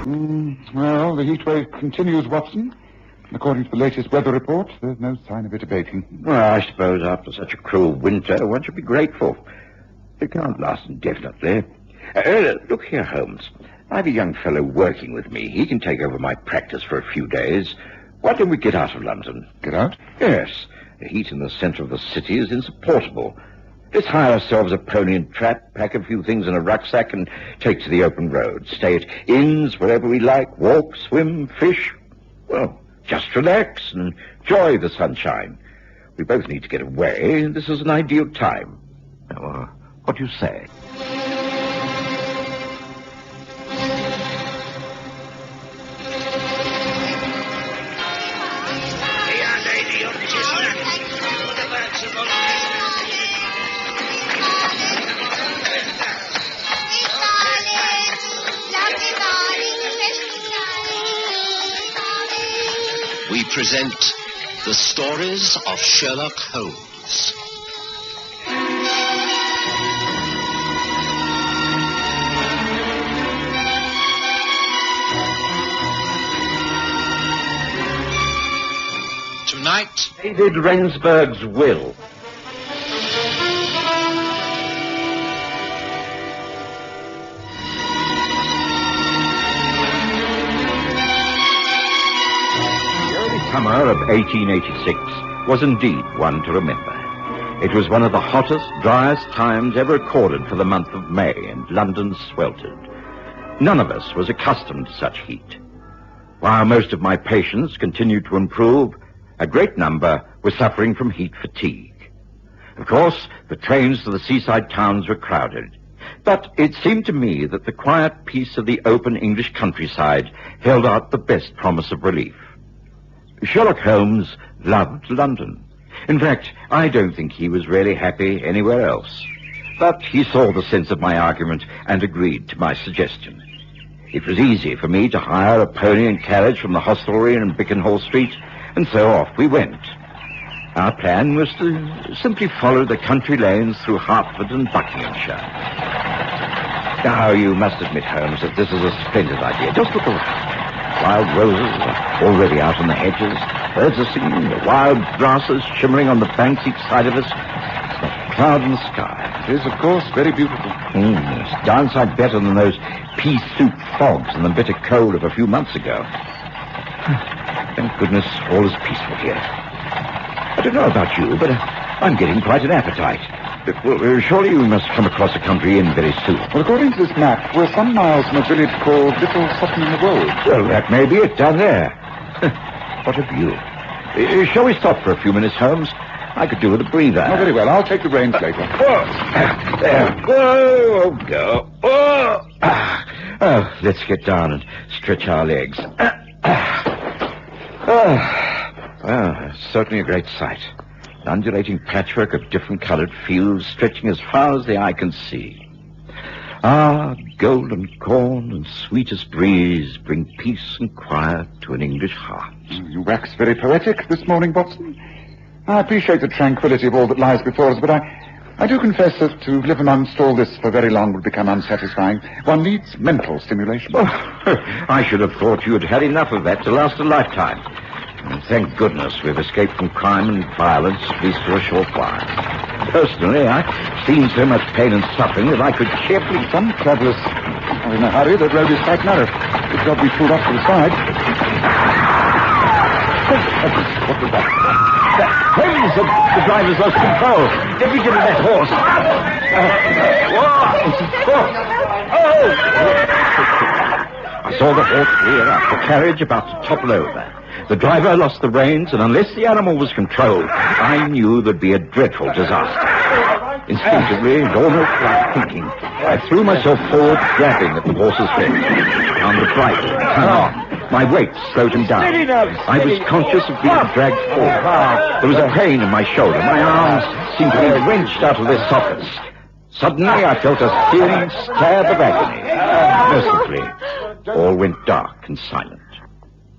Well, the heat wave continues, Watson. According to the latest weather report, there's no sign of it abating. Well, I suppose after such a cruel winter, one should be grateful. It can't last indefinitely. Look here, Holmes. I have a young fellow working with me. He can take over my practice for a few days. Why don't we get out of London? Get out? Yes. The heat in the centre of the city is insupportable. Let's hire ourselves a pony and trap, pack a few things in a rucksack, and take to the open road. Stay at inns wherever we like, walk, swim, fish. Well, just relax and enjoy the sunshine. We both need to get away, and this is an ideal time. What do you say? We present the stories of Sherlock Holmes. Tonight, David Rensberg's will. Summer of 1886 was indeed one to remember. It was one of the hottest, driest times ever recorded for the month of May, and London sweltered. None of us was accustomed to such heat. While most of my patients continued to improve, a great number were suffering from heat fatigue. Of course, the trains to the seaside towns were crowded, but it seemed to me that the quiet peace of the open English countryside held out the best promise of relief. Sherlock Holmes loved London. In fact, I don't think he was really happy anywhere else. But he saw the sense of my argument and agreed to my suggestion. It was easy for me to hire a pony and carriage from the hostelry in Bickenhall Street, and so off we went. Our plan was to simply follow the country lanes through Hertford and Buckinghamshire. Now, you must admit, Holmes, that this is a splendid idea. Just look around. Wild roses are already out on the hedges. Birds are singing. The wild grasses shimmering on the banks each side of us. Not a cloud in the sky. It is, of course, very beautiful. It's downside better than those pea-soup fogs and the bitter cold of a few months ago. Thank goodness all is peaceful here. I don't know about you, but I'm getting quite an appetite. Well, surely you must come across a country inn very soon. Well, according to this map, we're some miles from a village called Little Sutton in the Wold. Well, that may be it down there. What a view. Shall we stop for a few minutes, Holmes? I could do with a breather. Oh, very well. I'll take the reins later. There. Go. Oh, let's get down and stretch our legs. Well, certainly a great sight. An undulating patchwork of different-colored fields stretching as far as the eye can see. Ah, golden corn and sweetest breeze bring peace and quiet to an English heart. You wax very poetic this morning, Watson. I appreciate the tranquility of all that lies before us, but I do confess that to live amongst all this for very long would become unsatisfying. One needs mental stimulation. Oh, I should have thought you had had enough of that to last a lifetime. And thank goodness we've escaped from crime and violence, at least for a short while. Personally, I've seen so much pain and suffering that I could cheerfully... Some travellers are in a hurry. The road is quite narrow. Good job we pulled off to the side. What was that? Holmes, the driver's lost control. Get me to that horse. I saw the horse rear up, the carriage about to topple over. The driver lost the reins, and unless the animal was controlled, I knew there'd be a dreadful disaster. Instinctively, and almost without thinking, I threw myself forward, grabbing at the horse's head. Found the bridle, hung on. My weight slowed him down. I was conscious of being dragged forward. There was a pain in my shoulder. My arms seemed to be wrenched out of their sockets. Suddenly, I felt a searing stab of agony. Mercifully, all went dark and silent.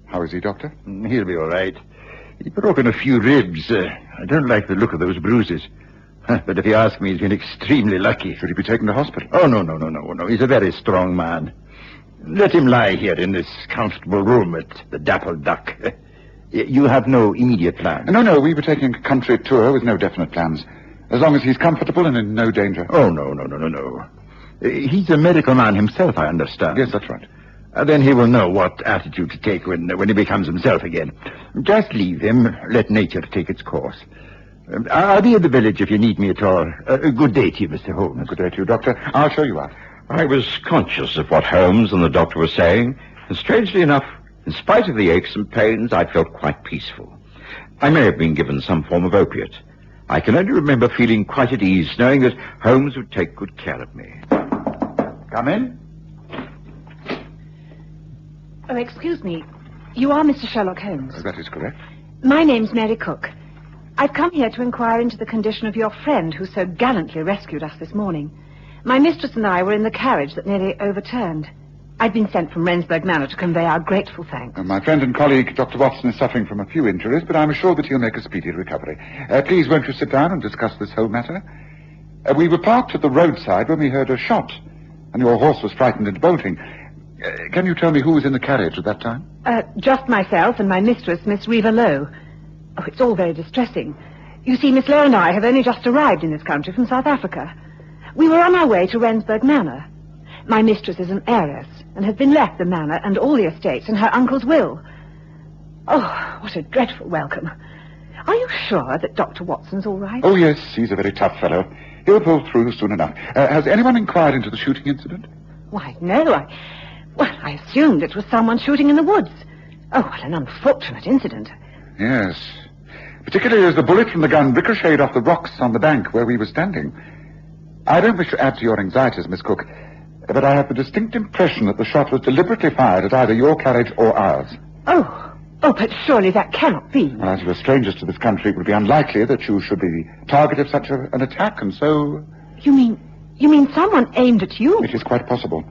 How is he, Doctor? He'll be all right. He's broken a few ribs. I don't like the look of those bruises. But if you ask me, he's been extremely lucky. Should he be taken to hospital? Oh, no. He's a very strong man. Let him lie here in this comfortable room at the Dappled Duck. You have no immediate plans? No, we were taking a country tour with no definite plans. As long as he's comfortable and in no danger. Oh, no. He's a medical man himself, I understand. Yes, that's right. Then he will know what attitude to take when he becomes himself again. Just leave him. Let nature take its course. I'll be in the village if you need me at all. Good day to you, Mr. Holmes. Good day to you, Doctor. I'll show you out. I was conscious of what Holmes and the doctor were saying, and strangely enough, in spite of the aches and pains, I felt quite peaceful. I may have been given some form of opiate. I can only remember feeling quite at ease, knowing that Holmes would take good care of me. Come in. Oh, excuse me. You are Mr. Sherlock Holmes? That is correct. My name's Mary Cook. I've come here to inquire into the condition of your friend who so gallantly rescued us this morning. My mistress and I were in the carriage that nearly overturned. I'd been sent from Rensberg Manor to convey our grateful thanks. My friend and colleague, Dr. Watson, is suffering from a few injuries, but I'm assured that he'll make a speedy recovery. Please, won't you sit down and discuss this whole matter? We were parked at the roadside when we heard a shot, and your horse was frightened into bolting. Can you tell me who was in the carriage at that time? Just myself and my mistress, Miss Reva Lowe. Oh, it's all very distressing. You see, Miss Lowe and I have only just arrived in this country from South Africa. We were on our way to Rensberg Manor. My mistress is an heiress and has been left the manor and all the estates in her uncle's will. Oh, what a dreadful welcome. Are you sure that Dr. Watson's all right? Oh, yes, he's a very tough fellow. He'll pull through soon enough. Has anyone inquired into the shooting incident? Why, no, I assumed it was someone shooting in the woods. Oh, what an unfortunate incident. Yes. Particularly as the bullet from the gun ricocheted off the rocks on the bank where we were standing. I don't wish to add to your anxieties, Miss Cook, but I have the distinct impression that the shot was deliberately fired at either your carriage or ours. Oh, but surely that cannot be. Well, as you are strangers to this country, it would be unlikely that you should be the target of such an attack, and so... You mean someone aimed at you? It is quite possible.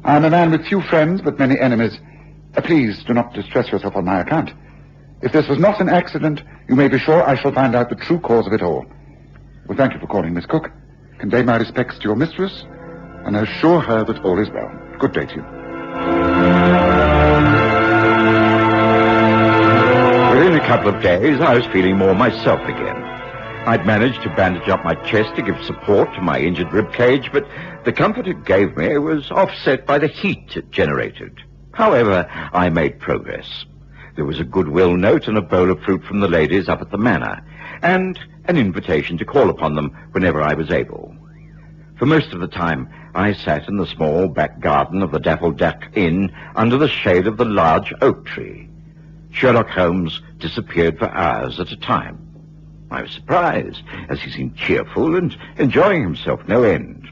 I am a man with few friends, but many enemies. Please do not distress yourself on my account. If this was not an accident, you may be sure I shall find out the true cause of it all. Well, thank you for calling, Miss Cook. Convey my respects to your mistress, and assure her that all is well. Good day to you. Within a couple of days, I was feeling more myself again. I'd managed to bandage up my chest to give support to my injured rib cage, but the comfort it gave me was offset by the heat it generated. However, I made progress. There was a goodwill note and a bowl of fruit from the ladies up at the manor, and an invitation to call upon them whenever I was able. For most of the time, I sat in the small back garden of the Dappled Duck Inn under the shade of the large oak tree. Sherlock Holmes disappeared for hours at a time. I was surprised, as he seemed cheerful and enjoying himself no end.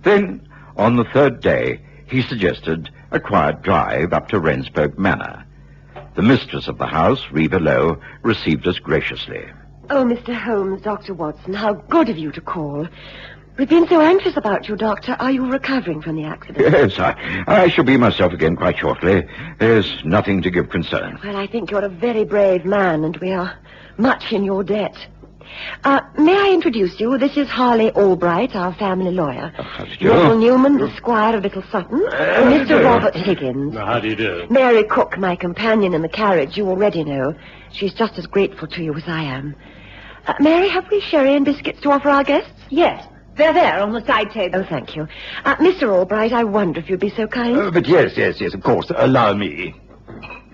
Then, on the third day, he suggested a quiet drive up to Rensberg Manor. The mistress of the house, Reva Lowe, received us graciously. Oh, Mr. Holmes, Dr. Watson, how good of you to call. We've been so anxious about you, Doctor. Are you recovering from the accident? Yes, I shall be myself again quite shortly. There's nothing to give concern. Well, I think you're a very brave man, and we are much in your debt. May I introduce you? This is Harley Albright, our family lawyer. How do you do? Neville Newman, the squire of Little Sutton. And Mr. Robert Higgins. How do you do? Mary Cook, my companion in the carriage, you already know. She's just as grateful to you as I am. Mary, have we sherry and biscuits to offer our guests? Yes, they're there on the side table. Oh, thank you. Mr. Albright, I wonder if you'd be so kind. But yes, of course. Allow me.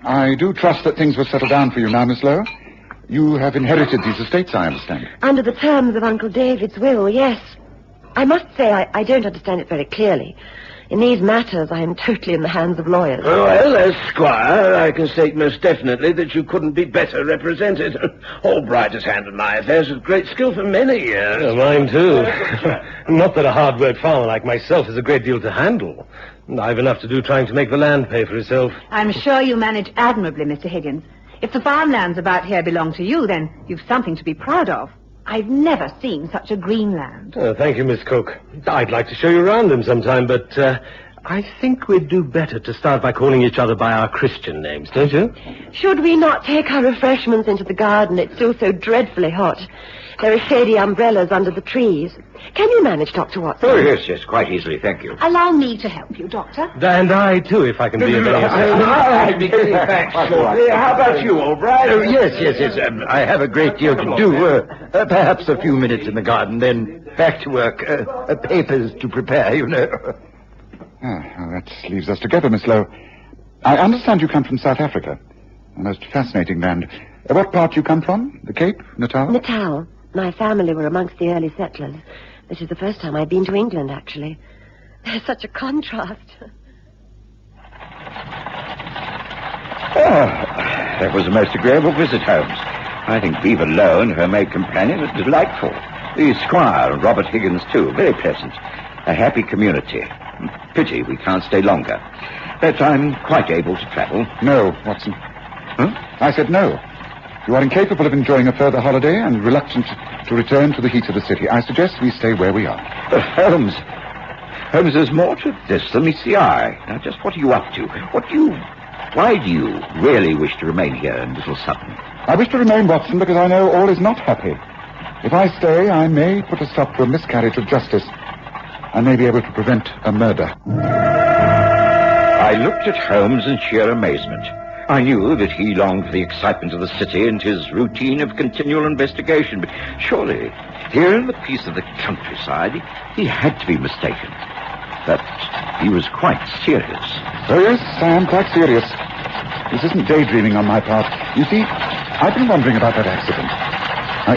I do trust that things will settle down for you now, Miss Lowe. You have inherited these estates, I understand. Under the terms of Uncle David's will, yes. I must say I don't understand it very clearly. In these matters, I am totally in the hands of lawyers. Well, as squire, I can state most definitely that you couldn't be better represented. Albright has handled my affairs with great skill for many years. Yeah, mine too. Not that a hard-worked farmer like myself is a great deal to handle. I've enough to do trying to make the land pay for itself. I'm sure you manage admirably, Mr. Higgins. If the farmlands about here belong to you, then you've something to be proud of. I've never seen such a green land. Thank you, Miss Cook. I'd like to show you around them sometime, but I think we'd do better to start by calling each other by our Christian names, don't you? Should we not take our refreshments into the garden? It's still so dreadfully hot. There are shady umbrellas under the trees. Can you manage, Dr. Watson? Oh, yes, quite easily, thank you. Allow me to help you, Doctor. And I, too, if I can be of any assistance. I'll be getting back shortly. How about you, Albright? Oh, yes. I have a great deal to do. Perhaps a few minutes in the garden, then back to work. Papers to prepare, you know. Well, that leaves us together, Miss Lowe. I understand you come from South Africa. A most fascinating land. What part do you come from? The Cape? Natal? Natal. My family were amongst the early settlers. This is the first time I've been to England, actually. There's such a contrast. That was a most agreeable visit, Holmes. I think Viva Lowe and her maid companion are delightful. The Squire and Robert Higgins, too, very pleasant. A happy community. Pity we can't stay longer. But I'm quite able to travel. No, Watson. Huh? I said no. You are incapable of enjoying a further holiday and reluctant to return to the heat of the city. I suggest we stay where we are. But Holmes, there's more to this than meets the eye. Now, just what are you up to? Why do you really wish to remain here in Little Sutton? I wish to remain, Watson, because I know all is not happy. If I stay, I may put a stop to a miscarriage of justice. I may be able to prevent a murder. I looked at Holmes in sheer amazement. I knew that he longed for the excitement of the city and his routine of continual investigation, but surely, here in the peace of the countryside, he had to be mistaken. But he was quite serious. Oh, yes, I am quite serious. This isn't daydreaming on my part. You see, I've been wondering about that accident.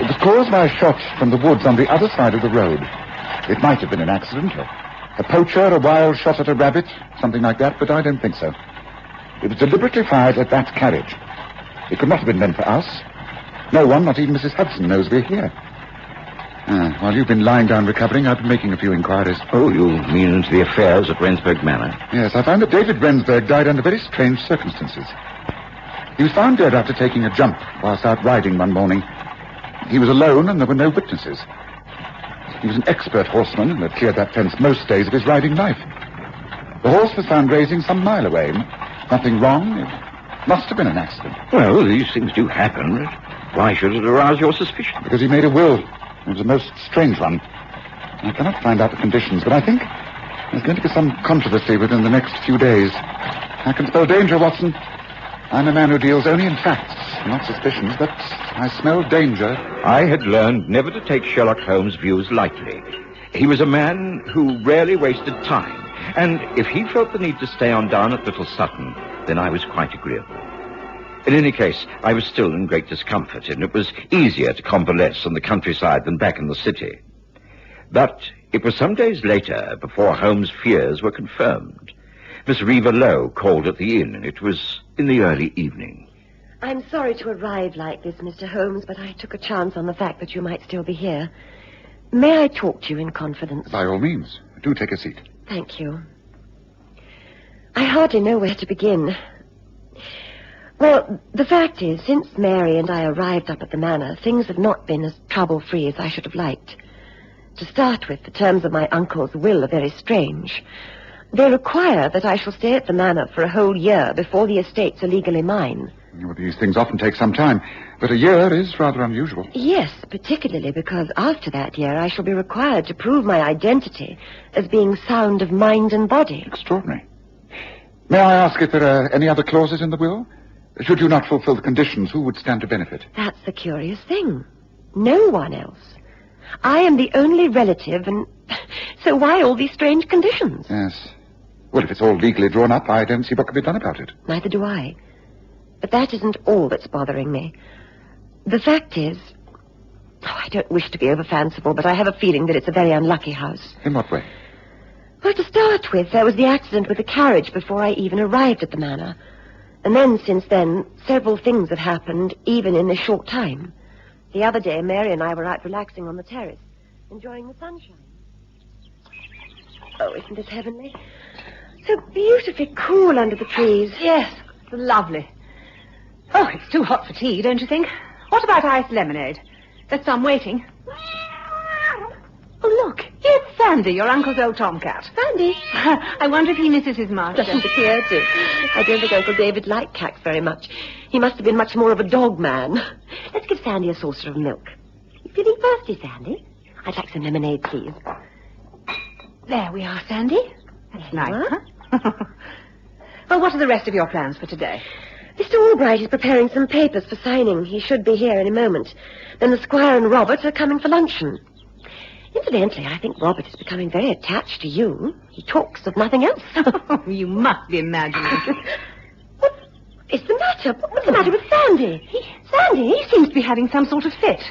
It was caused by a shot from the woods on the other side of the road. It might have been an accident, a poacher, a wild shot at a rabbit, something like that, but I don't think so. It was deliberately fired at that carriage. It could not have been meant for us. No one, not even Mrs. Hudson, knows we're here. While you've been lying down recovering, I've been making a few inquiries. Oh, you mean into the affairs at Rensberg Manor? Yes, I found that David Rensberg died under very strange circumstances. He was found dead after taking a jump whilst out riding one morning. He was alone and there were no witnesses. He was an expert horseman and had cleared that fence most days of his riding life. The horse was found grazing some mile away. Nothing wrong. It must have been an accident. Well, these things do happen. Why should it arouse your suspicion? Because he made a will. It was a most strange one. I cannot find out the conditions, but I think there's going to be some controversy within the next few days. I can spell danger, Watson. I'm a man who deals only in facts, not suspicions, but I smell danger. I had learned never to take Sherlock Holmes' views lightly. He was a man who rarely wasted time. And if he felt the need to stay on down at Little Sutton, then I was quite agreeable. In any case, I was still in great discomfort, and it was easier to convalesce in the countryside than back in the city. But it was some days later before Holmes' fears were confirmed. Miss Reva Lowe called at the inn, and it was in the early evening. I'm sorry to arrive like this, Mr. Holmes, but I took a chance on the fact that you might still be here. May I talk to you in confidence? By all means. Do take a seat. Thank you. I hardly know where to begin. Well, the fact is, since Mary and I arrived up at the manor, things have not been as trouble-free as I should have liked. To start with, the terms of my uncle's will are very strange. They require that I shall stay at the manor for a whole year before the estates are legally mine. Well, these things often take some time, but a year is rather unusual. Yes, particularly because after that year I shall be required to prove my identity as being sound of mind and body. Extraordinary. May I ask if there are any other clauses in the will? Should you not fulfill the conditions, who would stand to benefit? That's the curious thing. No one else. I am the only relative, and so why all these strange conditions? Yes. Well, if it's all legally drawn up, I don't see what can be done about it. Neither do I. But that isn't all that's bothering me. The fact is... I don't wish to be over-fanciful, but I have a feeling that it's a very unlucky house. In what way? Well, to start with, there was the accident with the carriage before I even arrived at the manor. And then, since then, several things have happened, even in this short time. The other day, Mary and I were out relaxing on the terrace, enjoying the sunshine. Oh, isn't this heavenly? So beautifully cool under the trees. Yes, it's lovely. Oh, it's too hot for tea, don't you think? What about iced lemonade? There's some waiting. Oh, look, it's Sandy, your uncle's old tomcat. Sandy. I wonder if he misses his master. Doesn't appear to. I don't think Uncle David liked cats very much. He must have been much more of a dog man. Let's give Sandy a saucer of milk. You feeling thirsty, Sandy? I'd like some lemonade, please. There we are, Sandy. That's There you nice, huh? Well, what are the rest of your plans for today? Mr. Albright is preparing some papers for signing. He should be here any moment. Then the Squire and Robert are coming for luncheon. Incidentally, I think Robert is becoming very attached to you. He talks of nothing else. You must be imagining. What is the matter? What's the matter with Sandy? Sandy? He seems to be having some sort of fit.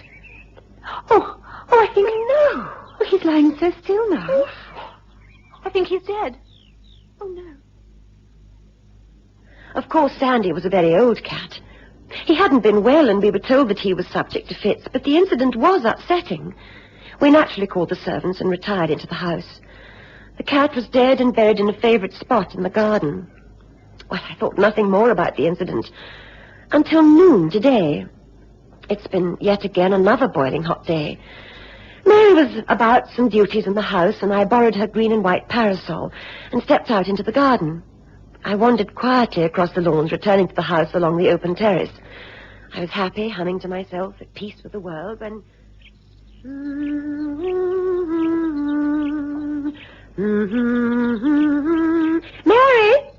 Oh, I think... No. Oh, he's lying so still now. I think he's dead. Oh, no. Of course, Sandy was a very old cat. He hadn't been well, and we were told that he was subject to fits, but the incident was upsetting. We naturally called the servants and retired into the house. The cat was dead and buried in a favourite spot in the garden. Well, I thought nothing more about the incident until noon today. It's been yet again another boiling hot day. Mary was about some duties in the house, and I borrowed her green and white parasol and stepped out into the garden. I wandered quietly across the lawns, returning to the house along the open terrace. I was happy, humming to myself, at peace with the world, when... Mary!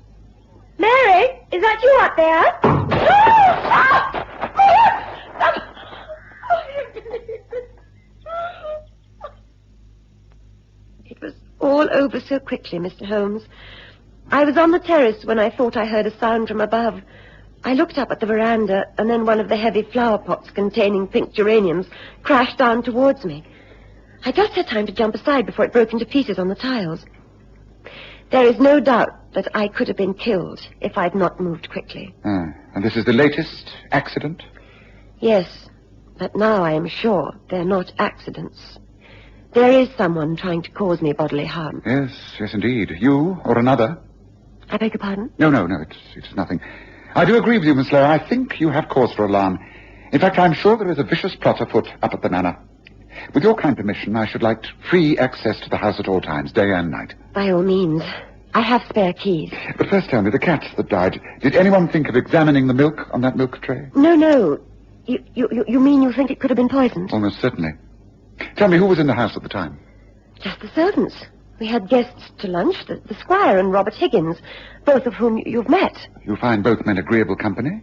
Mary! Is that you up there? It was all over so quickly, Mr. Holmes. I was on the terrace when I thought I heard a sound from above. I looked up at the veranda, and then one of the heavy flower pots containing pink geraniums crashed down towards me. I just had time to jump aside before it broke into pieces on the tiles. There is no doubt that I could have been killed if I'd not moved quickly. And this is the latest accident? Yes, but now I am sure they're not accidents. There is someone trying to cause me bodily harm. Yes, indeed. You or another? I beg your pardon? No, it's nothing. I do agree with you, Miss Lowe. I think you have cause for alarm. In fact, I'm sure there is a vicious plot afoot up at the manor. With your kind permission, I should like free access to the house at all times, day and night. By all means. I have spare keys. But first tell me, the cat that died, did anyone think of examining the milk on that milk tray? No. You mean you think it could have been poisoned? Almost certainly. Tell me, who was in the house at the time? Just the servants. We had guests to lunch, the Squire and Robert Higgins, both of whom you've met. You find both men agreeable company?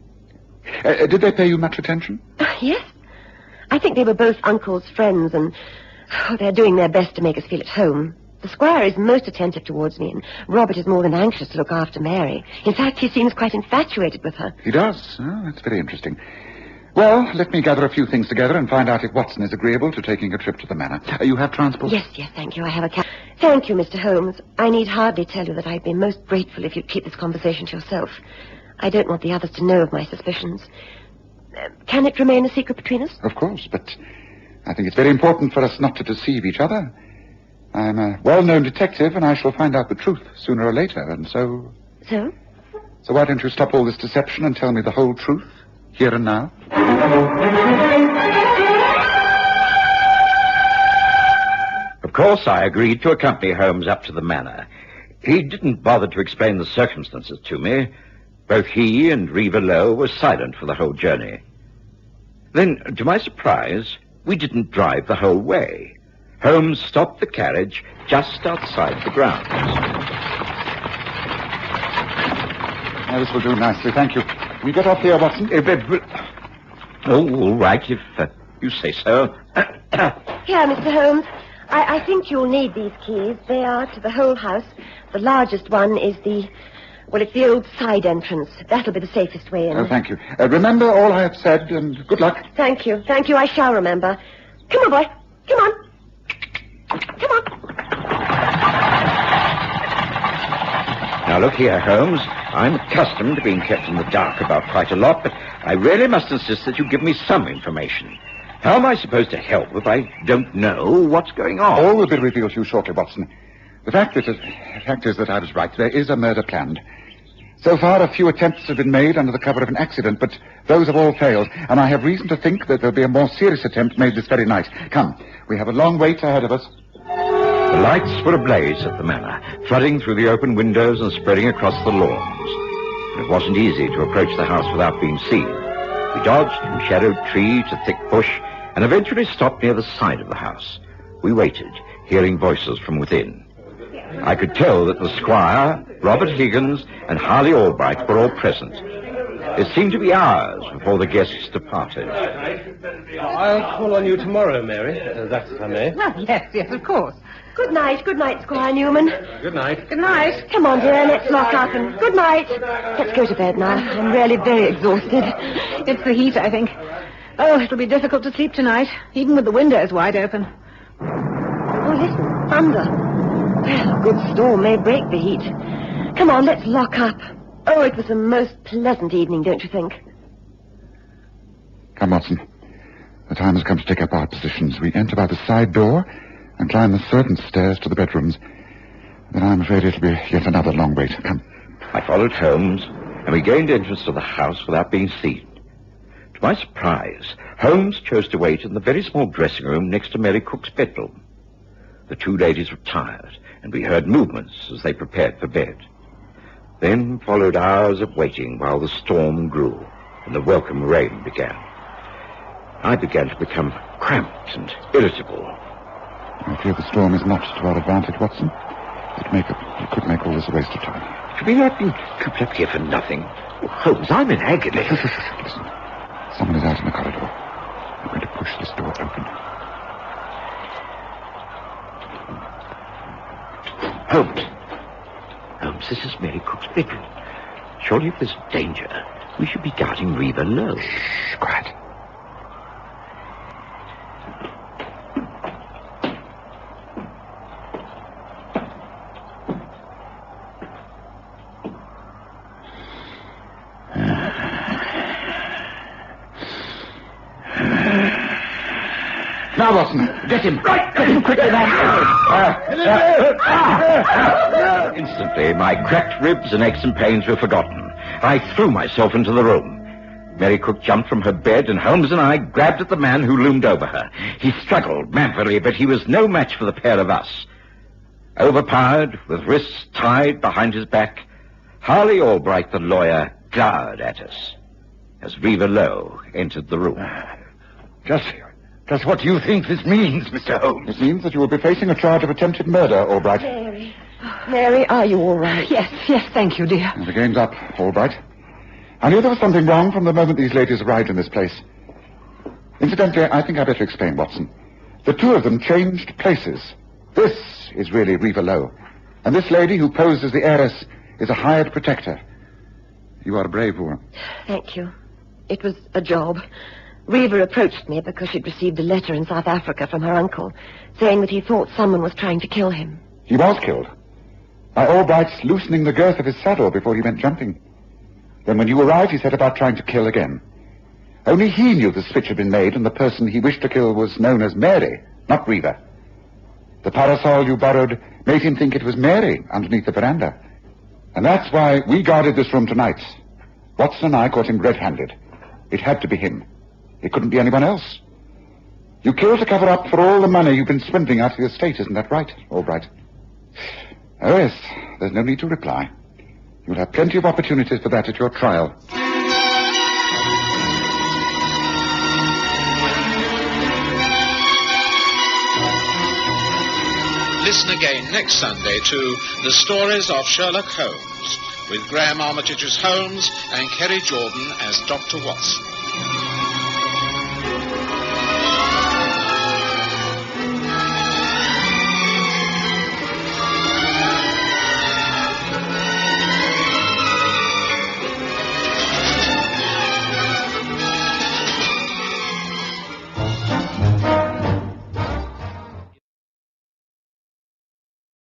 Did they pay you much attention? Yes. I think they were both Uncle's friends, and they're doing their best to make us feel at home. The Squire is most attentive towards me, and Robert is more than anxious to look after Mary. In fact, he seems quite infatuated with her. He does? Oh, that's very interesting. Well, let me gather a few things together and find out if Watson is agreeable to taking a trip to the manor. You have transport? Yes, thank you. I have a cab. Thank you, Mr. Holmes. I need hardly tell you that I'd be most grateful if you'd keep this conversation to yourself. I don't want the others to know of my suspicions. Can it remain a secret between us? Of course, but I think it's very important for us not to deceive each other. I'm a well-known detective, and I shall find out the truth sooner or later, and so... So? So why don't you stop all this deception and tell me the whole truth, here and now? Of course, I agreed to accompany Holmes up to the manor. He didn't bother to explain the circumstances to me. Both he and Reva Lowe were silent for the whole journey. Then, to my surprise, we didn't drive the whole way. Holmes stopped the carriage just outside the grounds. Now, this will do nicely, thank you. Will you get off here, Watson? All right, if you say so. Here, Mr. Holmes. I think you'll need these keys. They are to the whole house. The largest one is it's the old side entrance. That'll be the safest way in. Oh, thank you. Remember all I have said, and good luck. Thank you. I shall remember. Come on, boy. Come on. Now, look here, Holmes. I'm accustomed to being kept in the dark about quite a lot, but I really must insist that you give me some information. How am I supposed to help if I don't know what's going on? All will be revealed to you shortly, Watson. The fact is that I was right. There is a murder planned. So far, a few attempts have been made under the cover of an accident, but those have all failed, and I have reason to think that there'll be a more serious attempt made this very night. Come, we have a long wait ahead of us. The lights were ablaze at the manor, flooding through the open windows and spreading across the lawns. It wasn't easy to approach the house without being seen. We dodged from shadowed tree to thick bush and eventually stopped near the side of the house. We waited, hearing voices from within. I could tell that the squire, Robert Higgins, and Harley Albright were all present. It seemed to be hours before the guests departed. I'll call on you tomorrow, Mary. That's if I may. Well, yes, of course. Good night, Squire Newman. Good night. Good night. Come on, dear, let's lock up and good night. Let's go to bed now. I'm really very exhausted. It's the heat, I think. Oh, it'll be difficult to sleep tonight, even with the windows wide open. Oh, listen, thunder. Well, a good storm may break the heat. Come on, let's lock up. Oh, it was a most pleasant evening, don't you think? Come, Watson. The time has come to take up our positions. We enter by the side door and climb the servants' stairs to the bedrooms. Then I'm afraid it'll be yet another long wait. Come. I followed Holmes, and we gained entrance to the house without being seen. To my surprise, Holmes chose to wait in the very small dressing room next to Mary Cook's bedroom. The two ladies retired, and we heard movements as they prepared for bed. Then followed hours of waiting while the storm grew and the welcome rain began. I began to become cramped and irritable. I fear the storm is not to our advantage, Watson. It could make all this a waste of time. Have we not been cooped up here for nothing? Oh, Holmes, I'm in agony. Listen. Someone is out in the corridor. I'm going to push this door open. Holmes, this is Mary Cook's bedroom. Surely if there's danger, we should be guarding Reva Lowe. Shh, quiet. Now, Watson, get him. Right, get him quickly, Instantly, my cracked ribs and aches and pains were forgotten. I threw myself into the room. Mary Cook jumped from her bed, and Holmes and I grabbed at the man who loomed over her. He struggled manfully, but he was no match for the pair of us. Overpowered, with wrists tied behind his back, Harley Albright, the lawyer, glowered at us as Reva Lowe entered the room. Just what do you think this means, Mr. Holmes? It means that you will be facing a charge of attempted murder, Albright. Mary, are you all right? Yes, thank you, dear. The game's up, Albright. I knew there was something wrong from the moment these ladies arrived in this place. Incidentally, I think I'd better explain, Watson. The two of them changed places. This is really Reva Lowe. And this lady who posed as the heiress is a hired protector. You are a brave woman. Thank you. It was a job. Reva approached me because she'd received a letter in South Africa from her uncle saying that he thought someone was trying to kill him. He was killed by Albright's loosening the girth of his saddle before he went jumping. Then when you arrived, he set about trying to kill again. Only he knew the switch had been made, and the person he wished to kill was known as Mary, not Reva. The parasol you borrowed made him think it was Mary underneath the veranda. And that's why we guarded this room tonight. Watson and I caught him red-handed. It had to be him. It couldn't be anyone else. You killed to cover up for all the money you've been swindling out of the estate, isn't that right, Albright? Oh, yes. There's no need to reply. You'll have plenty of opportunities for that at your trial. Listen again next Sunday to The Stories of Sherlock Holmes, with Graham Armitage as Holmes and Kerry Jordan as Dr. Watson.